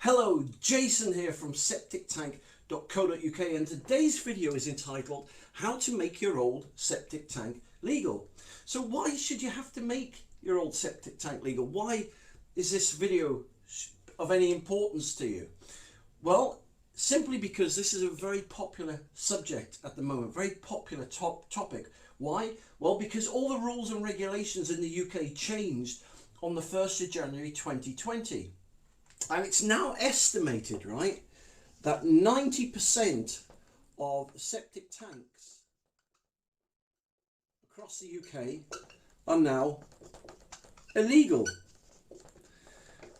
Hello, Jason here from septictank.co.uk, and today's video is entitled How to Make Your Old Septic Tank Legal. So why should you have to make your old septic tank legal? Why is this video of any importance to you? Well, simply because this is a very popular subject at the moment, very popular topic. Why? Well, because all the rules and regulations in the UK changed on the 1st of January 2020. And it's now estimated, right, that 90% of septic tanks across the UK are now illegal.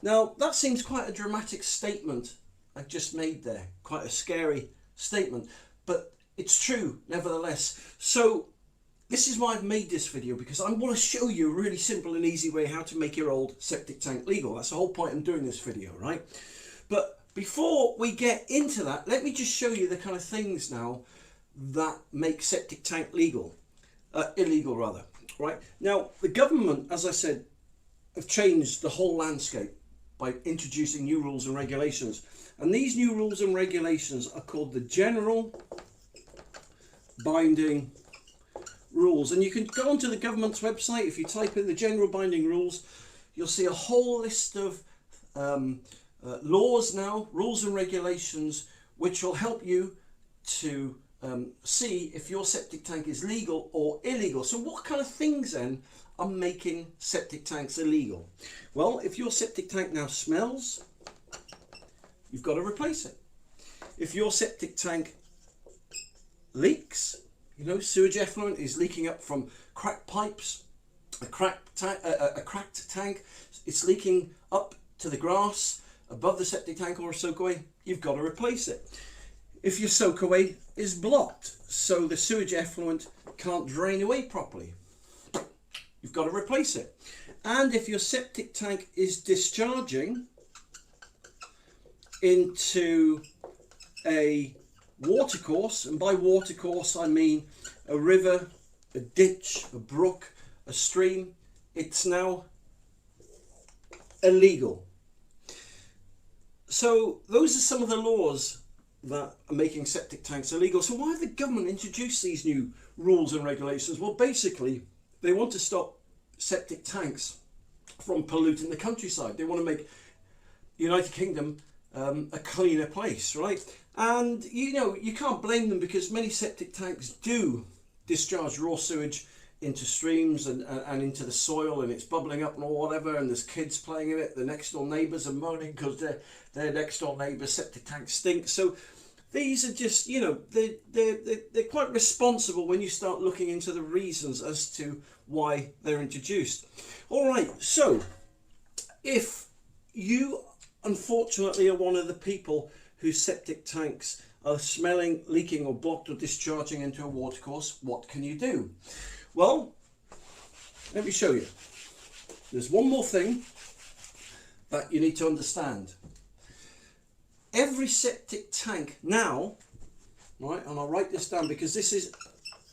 Now, that seems quite a dramatic statement I've just made there, quite a scary statement, but it's true nevertheless. So this is why I've made this video, because I want to show you a really simple and easy way how to make your old septic tank legal. That's the whole point I'm doing this video, right? But before we get into that, let me just show you the kind of things now that make septic tank illegal, right? Now, the government, as I said, have changed the whole landscape by introducing new rules and regulations. And these new rules and regulations are called the General Binding Rules, and you can go onto the government's website. If you type in the General Binding Rules, you'll see a whole list of laws now, rules and regulations, which will help you to see if your septic tank is legal or illegal. So what kind of things then are making septic tanks illegal? Well, if your septic tank now smells, you've got to replace it. If your septic tank leaks, you know, sewage effluent is leaking up from cracked pipes, a cracked tank, it's leaking up to the grass above the septic tank or a soakaway, you've got to replace it. If your soakaway is blocked, so the sewage effluent can't drain away properly, you've got to replace it. And if your septic tank is discharging into a watercourse, and by watercourse I mean a river, a ditch, a brook, a stream, it's now illegal. So those are some of the laws that are making septic tanks illegal. So why have the government introduced these new rules and regulations? Well, basically they want to stop septic tanks from polluting the countryside. They want to make United Kingdom a cleaner place, right? And you know, you can't blame them, because many septic tanks do discharge raw sewage into streams and into the soil, and it's bubbling up and whatever, and there's kids playing in it. The next door neighbours are moaning because their next door neighbour's septic tank stinks. So these are just, you know, they're quite responsible when you start looking into the reasons as to why they're introduced. All right, so if you unfortunately are one of the people whose septic tanks are smelling, leaking or blocked or discharging into a watercourse, what can you do? Well, let me show you. There's one more thing that you need to understand. Every septic tank now, right, and I'll write this down because this is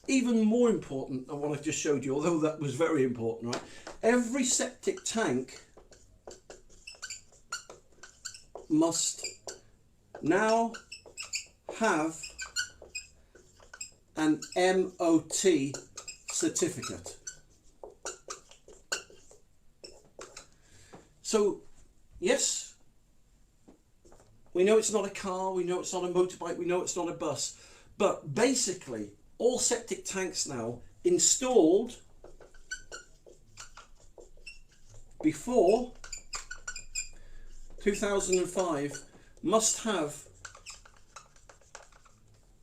even more important than what I've just showed you, although that was very important, right? Every septic tank must now have an MOT certificate. So yes, we know it's not a car, we know it's not a motorbike, we know it's not a bus, but basically all septic tanks now installed before 2005 must have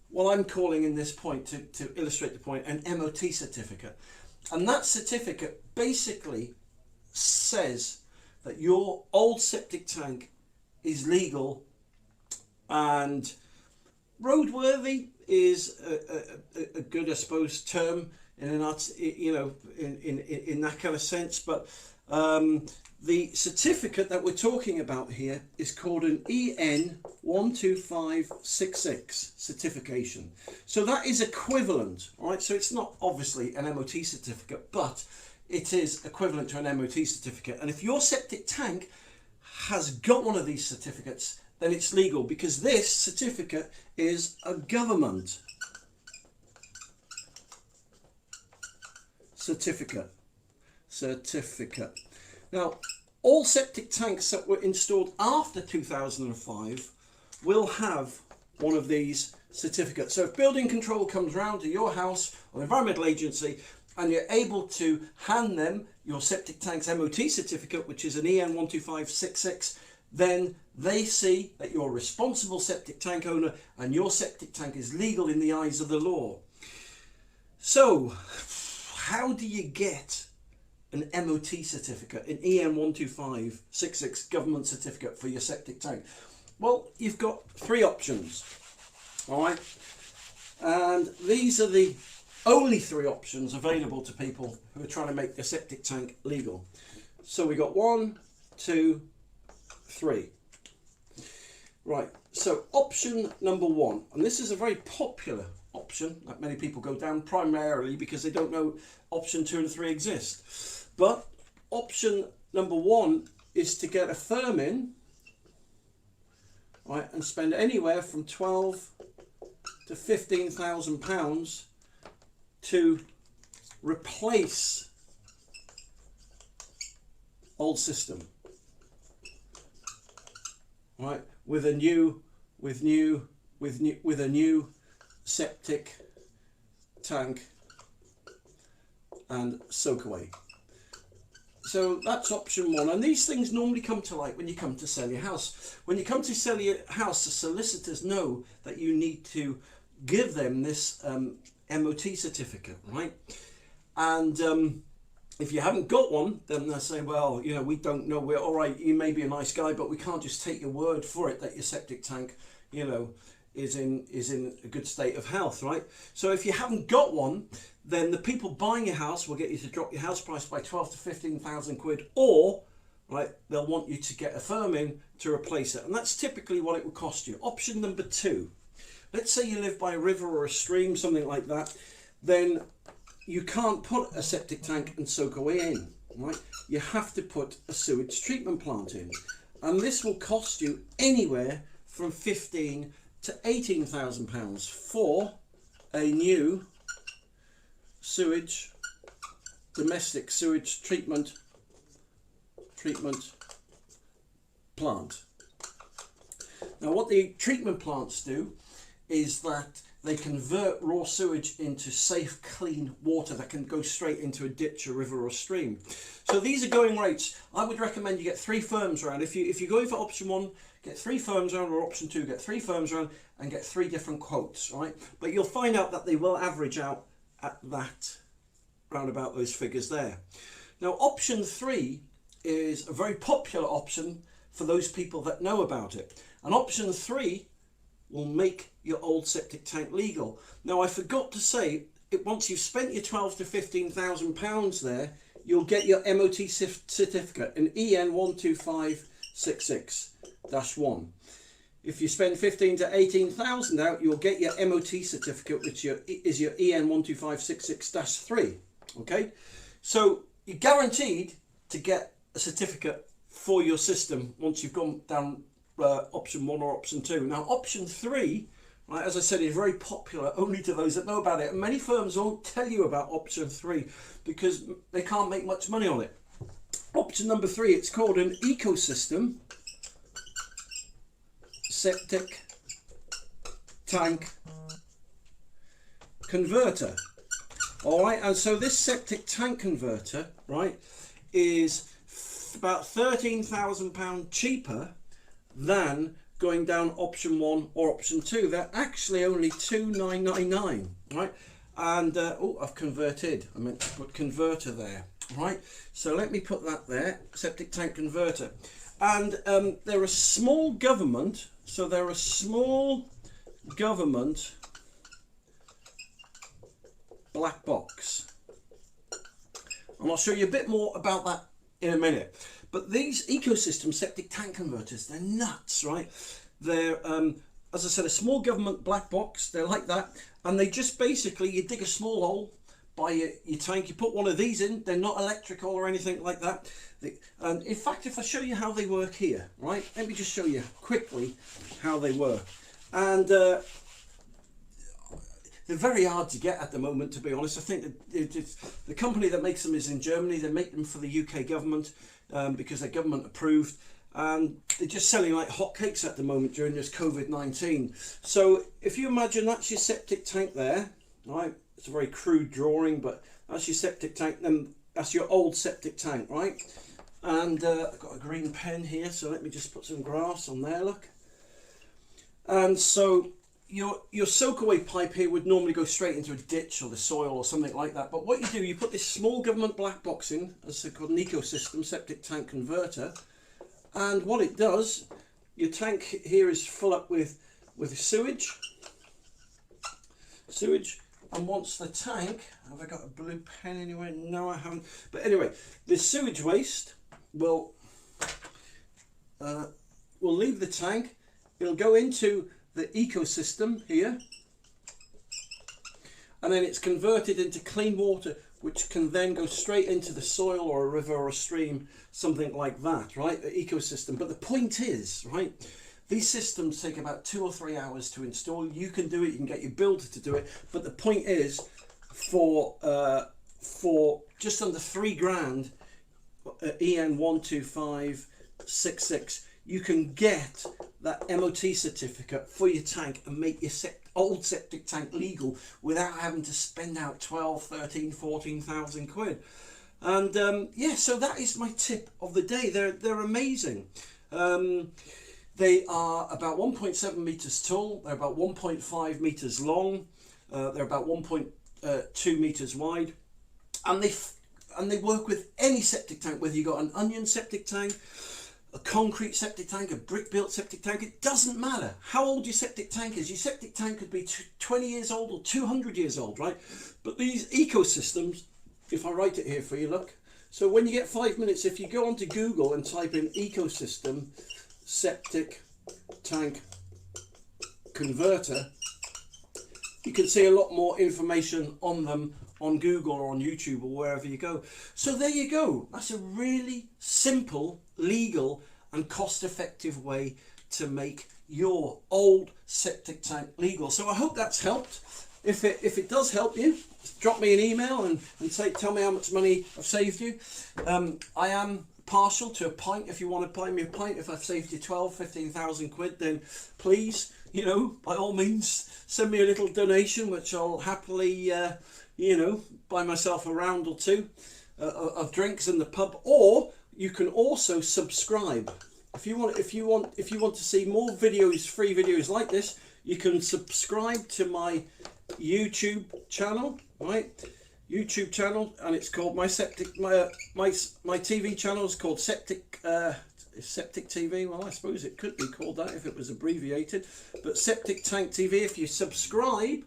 what I'm calling in this point, to illustrate the point, an MOT certificate. And that certificate basically says that your old septic tank is legal and roadworthy is a good, I suppose, term in an art, you know, in that kind of sense. But the certificate that we're talking about here is called an EN 12566 certification. So that is equivalent, right? So it's not obviously an MOT certificate, but it is equivalent to an MOT certificate. And if your septic tank has got one of these certificates, then it's legal, because this certificate is a government certificate. Now, all septic tanks that were installed after 2005 will have one of these certificates. So if building control comes round to your house or environmental agency and you're able to hand them your septic tank's MOT certificate, which is an EN 12566, then they see that you're a responsible septic tank owner and your septic tank is legal in the eyes of the law. So how do you get an MOT certificate, an EN 12566 government certificate for your septic tank? Well, you've got three options, all right? And these are the only three options available to people who are trying to make their septic tank legal. So we got 1, 2, 3. Right, so option number 1, and this is a very popular option that many people go down, primarily because they don't know option 2 and 3 exist. But option number 1 is to get a firm in, right, and spend anywhere from £12,000 to £15,000 to replace old system, right, with a new septic tank and soak away. So that's option 1, and these things normally come to light when you come to sell your house. When you come to sell your house, the solicitors know that you need to give them this MOT certificate, right? And if you haven't got one, then they'll say, well, you know, we don't know, we're all right, you may be a nice guy, but we can't just take your word for it that your septic tank, you know, is in a good state of health, right? So if you haven't got one, then the people buying your house will get you to drop your house price by 12 to 15,000 quid, or right, they'll want you to get a firm in to replace it, and that's typically what it will cost you. Option number 2, let's say you live by a river or a stream, something like that, then you can't put a septic tank and soak away in, right? You have to put a sewage treatment plant in, and this will cost you anywhere from £15,000 to £18,000 for a new domestic sewage treatment plant. Now, what the treatment plants do is that they convert raw sewage into safe, clean water that can go straight into a ditch, a river or stream. So these are going rates. I would recommend you get 3 firms around. If you're going for option 1, get 3 firms around, or option 2, get 3 firms around and get 3 different quotes, right? But you'll find out that they will average out at that, round about those figures there. Now, option 3 is a very popular option for those people that know about it. And option 3 will make your old septic tank legal. Now, I forgot to say, once you've spent your £12,000 to £15,000 there, you'll get your MOT certificate, an EN 12566-1. If you spend 15 to 18,000 out, you'll get your MOT certificate, which is your EN 12566-3. Okay, so you're guaranteed to get a certificate for your system once you've gone down option 1 or option 2. Now, option 3, right, as I said, is very popular only to those that know about it, and many firms won't tell you about option 3 because they can't make much money on it. Option number 3, it's called an ecosystem septic tank converter. All right, and so this septic tank converter, right, is about £13,000 cheaper than going down option 1 or option 2. They're actually only £2,999, right? And oh, I've converted. I meant to put converter there, right? So let me put that there, septic tank converter. And they're a small government, so they're a small government black box. And I'll show you a bit more about that in a minute. But these ecosystem septic tank converters, they're nuts, right? They're, as I said, a small government black box. They're like that. And they just basically, you dig a small hole buy your tank, you put one of these in. They're not electrical or anything like that. And in fact, if I show you how they work here, right, let me just show you quickly how they work. And they're very hard to get at the moment, to be honest. I think the company that makes them is in Germany. They make them for the UK government because they're government approved. And they're just selling like hotcakes at the moment during this COVID-19. So if you imagine that's your septic tank there, right? It's a very crude drawing, but that's your septic tank. Then that's your old septic tank, right? And I've got a green pen here, so let me just put some grass on there, look. And so your soak-away pipe here would normally go straight into a ditch or the soil or something like that. But what you do, you put this small government black box in, as called an ecosystem septic tank converter. And what it does, your tank here is full up with sewage. And once the tank, have I got a blue pen anywhere? No, I haven't. But anyway, the sewage waste will leave the tank. It'll go into the ecosystem here, and then it's converted into clean water, which can then go straight into the soil or a river or a stream, something like that, right? The ecosystem. But the point is, right, these systems take about 2 or 3 hours to install. You can do it, you can get your builder to do it. But the point is, for just under 3 grand, EN 12566, you can get that MOT certificate for your tank and make your old septic tank legal without having to spend out 12, 13, 14,000 quid. And yeah, so that is my tip of the day. They're amazing. They are about 1.7 meters tall. They're about 1.5 meters long. They're about 1.2 meters wide, and they work with any septic tank, whether you got an onion septic tank, a concrete septic tank, a brick built septic tank. It doesn't matter how old your septic tank is. Your septic tank could be 20 years old or 200 years old, right? But these ecosystems, if I write it here for you, look. So when you get 5 minutes, if you go onto Google and type in ecosystem septic tank converter, you can see a lot more information on them on Google or on YouTube or wherever you go. So there you go. That's a really simple, legal and cost-effective way to make your old septic tank legal. So I hope that's helped. If it does help you, drop me an email and tell me how much money I've saved you. I am partial to a pint. If you want to buy me a pint, if I've saved you 12, 15,000 quid, then please, you know, by all means, send me a little donation, which I'll happily, you know, buy myself a round or two of drinks in the pub. Or you can also subscribe. If you want to see more videos, free videos like this, you can subscribe to my YouTube channel, right? YouTube channel, and it's called my TV channel is called Septic TV. Well, I suppose it could be called that if it was abbreviated, but Septic Tank TV. If you subscribe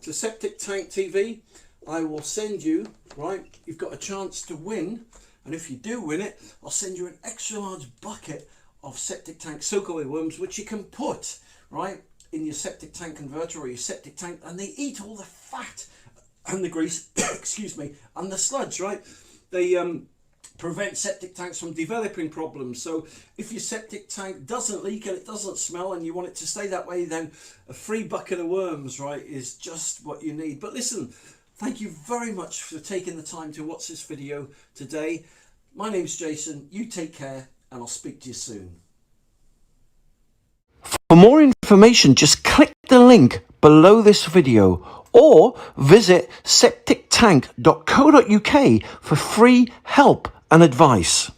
to Septic Tank TV, I will send you, right, you've got a chance to win, and if you do win it, I'll send you an extra large bucket of septic tank soak-away worms, which you can put, right, in your septic tank converter or your septic tank, and they eat all the fat and the grease, excuse me, and the sludge, right? They prevent septic tanks from developing problems. So if your septic tank doesn't leak and it doesn't smell and you want it to stay that way, then a free bucket of worms, right, is just what you need. But listen, thank you very much for taking the time to watch this video today. My name's Jason. You take care, and I'll speak to you soon. For more information, just click the link below this video or visit septictank.co.uk for free help and advice.